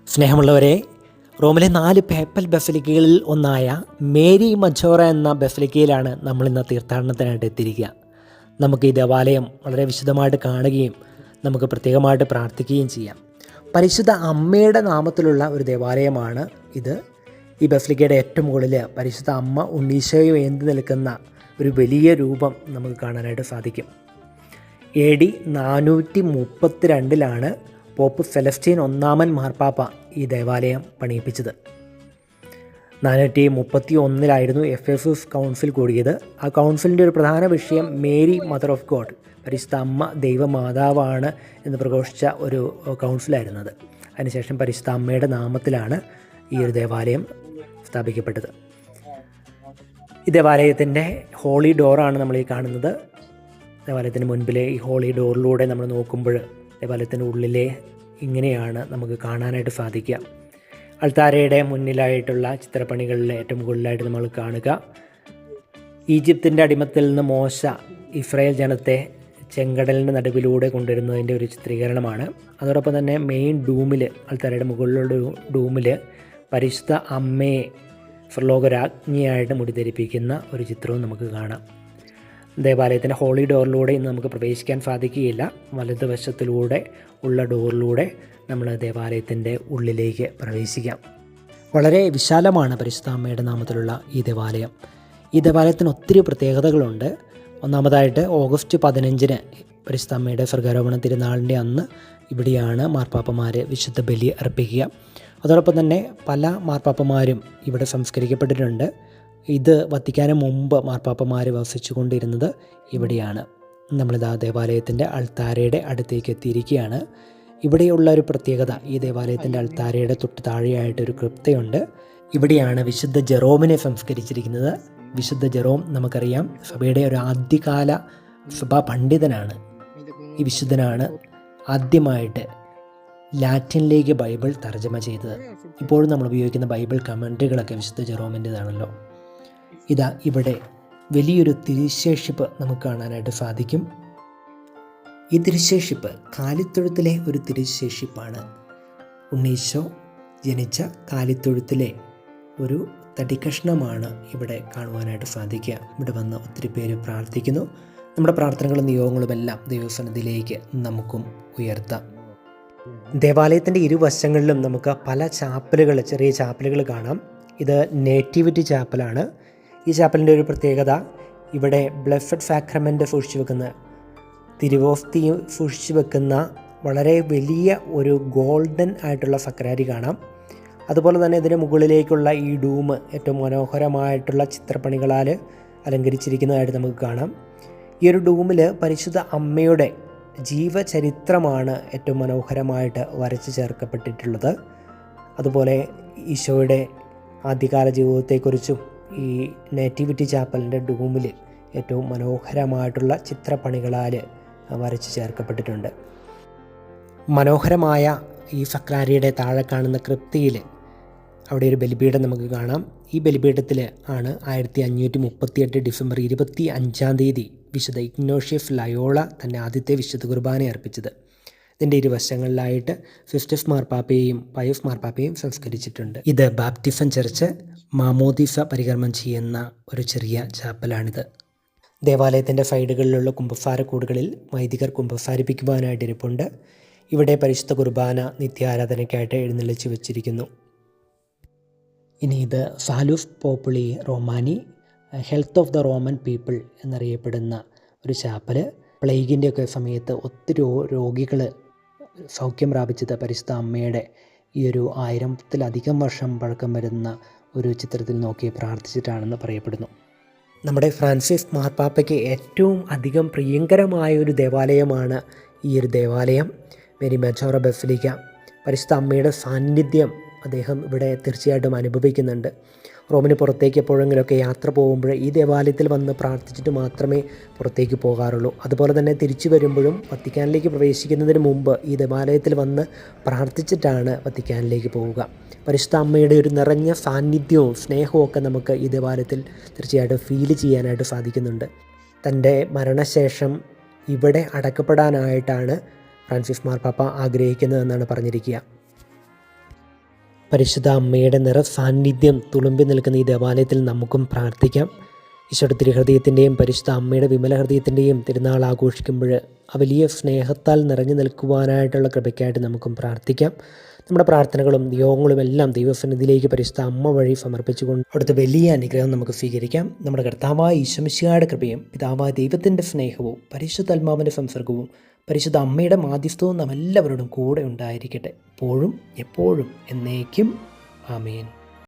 സ്നേഹമുള്ളവരെ, റോമിലെ 4 പേപ്പൽ ബസലിക്കകളിൽ ഒന്നായ മേരി മജോറ എന്ന ബസലിക്കയിലാണ് നമ്മളിന്ന് തീർത്ഥാടനത്തിനായിട്ട് എത്തിയിരിക്കുക. നമുക്ക് ഈ ദേവാലയം വളരെ വിശദമായിട്ട് കാണുകയും നമുക്ക് പ്രത്യേകമായിട്ട് പ്രാർത്ഥിക്കുകയും ചെയ്യാം. പരിശുദ്ധ അമ്മയുടെ നാമത്തിലുള്ള ഒരു ദേവാലയമാണ് ഇത്. ഈ ബസലിക്കയുടെ ഏറ്റവും മുകളിൽ പരിശുദ്ധ അമ്മ ഉണ്ണീശോയും ഏന്തി നിൽക്കുന്ന ഒരു വലിയ രൂപം നമുക്ക് കാണാനായിട്ട് സാധിക്കും. AD 432 പോപ്പ് സെലസ്റ്റീൻ ഒന്നാമൻ മാർപ്പാപ്പ ഈ ദേവാലയം പണിയിപ്പിച്ചത്. 431 എഫേസസ് കൗൺസിൽ കൂടിയത്. ആ കൗൺസിലിൻ്റെ ഒരു പ്രധാന വിഷയം മേരി മദർ ഓഫ് ഗോഡ്, പരിശുദ്ധ അമ്മ ദൈവമാതാവാണ് എന്ന് പ്രഘോഷിച്ച ഒരു കൗൺസിലായിരുന്നത്. അതിനുശേഷം പരിശുദ്ധ അമ്മയുടെ നാമത്തിലാണ് ഈ ഒരു ദേവാലയം സ്ഥാപിക്കപ്പെട്ടത്. ഈ ദേവാലയത്തിൻ്റെ ഹോളി ഡോറാണ് നമ്മൾ ഈ കാണുന്നത്. ദേവാലയത്തിന് മുൻപിലെ ഈ ഹോളി ഡോറിലൂടെ നമ്മൾ നോക്കുമ്പോൾ ദേവാലയത്തിൻ്റെ ഉള്ളിലെ ഇങ്ങനെയാണ് നമുക്ക് കാണാനായിട്ട് സാധിക്കുക. അൾത്താരയുടെ മുന്നിലായിട്ടുള്ള ചിത്രപ്പണികളിൽ ഏറ്റവും മുകളിലായിട്ട് നമ്മൾ കാണുക ഈജിപ്തിൻ്റെ അടിമത്തിൽ നിന്ന് മോശ ഇസ്രായേൽ ജനത്തെ ചെങ്കടലിൻ്റെ നടുവിലൂടെ കൊണ്ടുവരുന്നതിൻ്റെ ഒരു ചിത്രീകരണമാണ്. അതോടൊപ്പം തന്നെ മെയിൻ ഡൂമിൽ, അൾത്താരയുടെ മുകളിലുള്ള ഡൂമിൽ പരിശുദ്ധ അമ്മയെ സ്വർലോകരാജ്ഞിയായിട്ട് മുടിധരിപ്പിക്കുന്ന ഒരു ചിത്രവും നമുക്ക് കാണാം. ദേവാലയത്തിൻ്റെ ഹോളി ഡോറിലൂടെ ഇന്ന് നമുക്ക് പ്രവേശിക്കാൻ സാധിക്കുകയില്ല. വലതുവശത്തിലൂടെ ഉള്ള ഡോറിലൂടെ നമ്മൾ ദേവാലയത്തിൻ്റെ ഉള്ളിലേക്ക് പ്രവേശിക്കാം. വളരെ വിശാലമാണ് പരിശുദ്ധ അമ്മയുടെ നാമത്തിലുള്ള ഈ ദേവാലയം. ഈ ദേവാലയത്തിന് ഒത്തിരി പ്രത്യേകതകളുണ്ട്. ഒന്നാമതായിട്ട് ഓഗസ്റ്റ് 15 പരിശുദ്ധ അമ്മയുടെ സ്വർഗാരോപണ തിരുനാളിൻ്റെ അന്ന് ഇവിടെയാണ് മാർപ്പാപ്പമാർ വിശുദ്ധ ബലി അർപ്പിക്കുക. അതോടൊപ്പം തന്നെ പല മാർപ്പാപ്പമാരും ഇവിടെ സംസ്കരിക്കപ്പെട്ടിട്ടുണ്ട്. ഇത് വത്തിക്കാന് മുമ്പ് മാർപ്പാപ്പമാർ വസിച്ചു കൊണ്ടിരുന്നത് ഇവിടെയാണ്. നമ്മളിതാ ദേവാലയത്തിൻ്റെ അൾത്താരയുടെ അടുത്തേക്ക് എത്തിയിരിക്കുകയാണ്. ഇവിടെയുള്ള ഒരു പ്രത്യേകത, ഈ ദേവാലയത്തിൻ്റെ അൾത്താരയുടെ തൊട്ട് താഴെയായിട്ടൊരു ക്രിപ്തയുണ്ട്. ഇവിടെയാണ് വിശുദ്ധ ജെറോമിനെ സംസ്കരിച്ചിരിക്കുന്നത്. വിശുദ്ധ ജെറോം നമുക്കറിയാം സഭയുടെ ഒരു ആദ്യകാല സഭാ പണ്ഡിതനാണ്. ഈ വിശുദ്ധനാണ് ആദ്യമായിട്ട് ലാറ്റിനിലേക്ക് ബൈബിൾ തർജ്ജമ ചെയ്തത്. ഇപ്പോഴും നമ്മൾ ഉപയോഗിക്കുന്ന ബൈബിൾ കമൻട്രികളൊക്കെ വിശുദ്ധ ജെറോമിൻ്റെതാണല്ലോ. ഇതാ ഇവിടെ വലിയൊരു തിരുശേഷിപ്പ് നമുക്ക് കാണാനായിട്ട് സാധിക്കും. ഈ തിരുശേഷിപ്പ് കാലിത്തൊഴുത്തിലെ ഒരു തിരുശേഷിപ്പാണ്. ഉണ്ണീശോ ജനിച്ച കാലിത്തൊഴുത്തിലെ ഒരു തടിക്കഷ്ണമാണ് ഇവിടെ കാണുവാനായിട്ട് സാധിക്കുക. ഇവിടെ വന്ന് ഒത്തിരി പേര് പ്രാർത്ഥിക്കുന്നു. നമ്മുടെ പ്രാർത്ഥനകളും നിയോഗങ്ങളുമെല്ലാം ദൈവസന്നിധിയിലേക്ക് നമുക്കും ഉയർത്താം. ദേവാലയത്തിൻ്റെ ഇരുവശങ്ങളിലും നമുക്ക് പല ചാപ്പലുകൾ, ചെറിയ ചാപ്പലുകൾ കാണാം. ഇത് നേറ്റിവിറ്റി ചാപ്പലാണ്. ഈ ചാപ്പലിൻ്റെ ഒരു പ്രത്യേകത, ഇവിടെ ബ്ലെസ്സഡ് സാക്രമെൻ്റ് സൂക്ഷിച്ചു വെക്കുന്ന, തിരുവോസ്തി സൂക്ഷിച്ചു വെക്കുന്ന വളരെ വലിയ ഒരു ഗോൾഡൻ ആയിട്ടുള്ള സക്രാരി കാണാം. അതുപോലെ തന്നെ ഇതിന് മുകളിലേക്കുള്ള ഈ ഡൂം ഏറ്റവും മനോഹരമായിട്ടുള്ള ചിത്രപ്പണികളാൽ അലങ്കരിച്ചിരിക്കുന്നതായിട്ട് നമുക്ക് കാണാം. ഈ ഒരു ഡൂമിൽ പരിശുദ്ധ അമ്മയുടെ ജീവചരിത്രമാണ് ഏറ്റവും മനോഹരമായിട്ട് വരച്ചു ചേർക്കപ്പെട്ടിട്ടുള്ളത്. അതുപോലെ ഈശോയുടെ ആദ്യകാല ജീവിതത്തെക്കുറിച്ചും ഈ നേറ്റിവിറ്റി ചാപ്പലിൻ്റെ ഡൂമിൽ ഏറ്റവും മനോഹരമായിട്ടുള്ള ചിത്രപ്പണികളാൽ വരച്ചു ചേർക്കപ്പെട്ടിട്ടുണ്ട്. മനോഹരമായ ഈ സക്രാരിയുടെ താഴെ കാണുന്ന ക്രിപ്തിയിൽ അവിടെ ഒരു ബലിപീഠം നമുക്ക് കാണാം. ഈ ബലിപീഠത്തിൽ ആണ് 1538 ഡിസംബർ 25 വിശുദ്ധ ഇഗ്നോഷ്യസ് ലയോള തൻ്റെ ആദ്യത്തെ വിശുദ്ധ കുർബാന അർപ്പിച്ചത്. ഇതിൻ്റെ ഇരുവശങ്ങളിലായിട്ട് സിസ്റ്റസ് മാർപ്പാപ്പയെയും പയസ് മാർപ്പാപ്പയെയും സംസ്കരിച്ചിട്ടുണ്ട്. ഇത് ബാപ്റ്റിസം ചർച്ച് മാമോദീസ പരികർമ്മം ചെയ്യുന്ന ഒരു ചെറിയ ചാപ്പലാണിത്. ദേവാലയത്തിൻ്റെ സൈഡുകളിലുള്ള കുമ്പസാരക്കൂടുകളിൽ വൈദികർ കുമ്പസാരിപ്പിക്കുവാനായിട്ട് ഇരിപ്പുണ്ട്. ഇവിടെ പരിശുദ്ധ കുർബാന നിത്യാരാധനയ്ക്കായിട്ട് എഴുന്നള്ളിച്ച് വെച്ചിരിക്കുന്നു. ഇനി ഇത് Salus Populi Romani, health of the Roman people എന്നറിയപ്പെടുന്ന ഒരു ചാപ്പൽ. പ്ലേഗിൻ്റെയൊക്കെ സമയത്ത് ഒത്തിരി രോഗികൾ സൗഖ്യം പ്രാപിച്ചത് പരിശുദ്ധ അമ്മയുടെ ഈ ഒരു 1000-ലധികം വർഷം പഴക്കം വരുന്ന ഒരു ചിത്രത്തിൽ നോക്കി പ്രാർത്ഥിച്ചിട്ടാണെന്ന് പറയപ്പെടുന്നു. നമ്മുടെ ഫ്രാൻസിസ് മാർപ്പാപ്പയ്ക്ക് ഏറ്റവും അധികം പ്രിയങ്കരമായ ഒരു ദേവാലയമാണ് ഈ ഒരു ദേവാലയം, മേരി മജോറ ബസലിക്ക. പരിശുദ്ധ അമ്മയുടെ സാന്നിധ്യം അദ്ദേഹം ഇവിടെ തീർച്ചയായിട്ടും അനുഭവിക്കുന്നുണ്ട്. റോമിന് പുറത്തേക്ക് എപ്പോഴെങ്കിലുമൊക്കെ യാത്ര പോകുമ്പോൾ ഈ ദേവാലയത്തിൽ വന്ന് പ്രാർത്ഥിച്ചിട്ട് മാത്രമേ പുറത്തേക്ക് പോകാറുള്ളൂ. അതുപോലെ തന്നെ തിരിച്ചു വരുമ്പോഴും വത്തിക്കാനിലേക്ക് പ്രവേശിക്കുന്നതിന് മുമ്പ് ഈ ദേവാലയത്തിൽ വന്ന് പ്രാർത്ഥിച്ചിട്ടാണ് വത്തിക്കാനിലേക്ക് പോവുക. പരിശുദ്ധ അമ്മയുടെ ഒരു നിറഞ്ഞ സാന്നിധ്യവും സ്നേഹവും ഒക്കെ നമുക്ക് ഈ ദേവാലയത്തിൽ തീർച്ചയായിട്ടും ഫീൽ ചെയ്യാനായിട്ട് സാധിക്കുന്നുണ്ട്. തൻ്റെ മരണശേഷം ഇവിടെ അടക്കപ്പെടാനായിട്ടാണ് ഫ്രാൻസിസ് മാർപ്പാപ്പ ആഗ്രഹിക്കുന്നതെന്നാണ് പറഞ്ഞിരിക്കുക. പരിശുദ്ധ അമ്മയുടെ നിറസാന്നിധ്യം തുളുമ്പി നിൽക്കുന്ന ഈ ദേവാലയത്തിൽ നമുക്കും പ്രാർത്ഥിക്കാം. ഈശോയുടെ തിരുഹൃദയത്തിൻ്റെയും പരിശുദ്ധ അമ്മയുടെ വിമല ഹൃദയത്തിൻ്റെയും തിരുനാൾ ആഘോഷിക്കുമ്പോൾ ആ വലിയ സ്നേഹത്താൽ നിറഞ്ഞു നിൽക്കുവാനായിട്ടുള്ള കൃപയ്ക്കായിട്ട് നമുക്കും പ്രാർത്ഥിക്കാം. നമ്മുടെ പ്രാർത്ഥനകളും നിയോഗങ്ങളും എല്ലാം ദൈവസന്നിധിയിലേക്ക് പരിശുദ്ധ അമ്മ വഴി സമർപ്പിച്ചുകൊണ്ട് അവിടുത്തെ വലിയ അനുഗ്രഹം നമുക്ക് സ്വീകരിക്കാം. നമ്മുടെ കർത്താവായ ഈശോ മിശിഹായുടെ കൃപയും പിതാവായ ദൈവത്തിൻ്റെ സ്നേഹവും പരിശുദ്ധാത്മാവിൻ്റെ സംസർഗവും പരിശുദ്ധ അമ്മയുടെ മാധ്യസ്ഥവും നാം എല്ലാവരോടും കൂടെ ഉണ്ടായിരിക്കട്ടെ, എപ്പോഴും എപ്പോഴും എന്നേക്കും. ആമേൻ.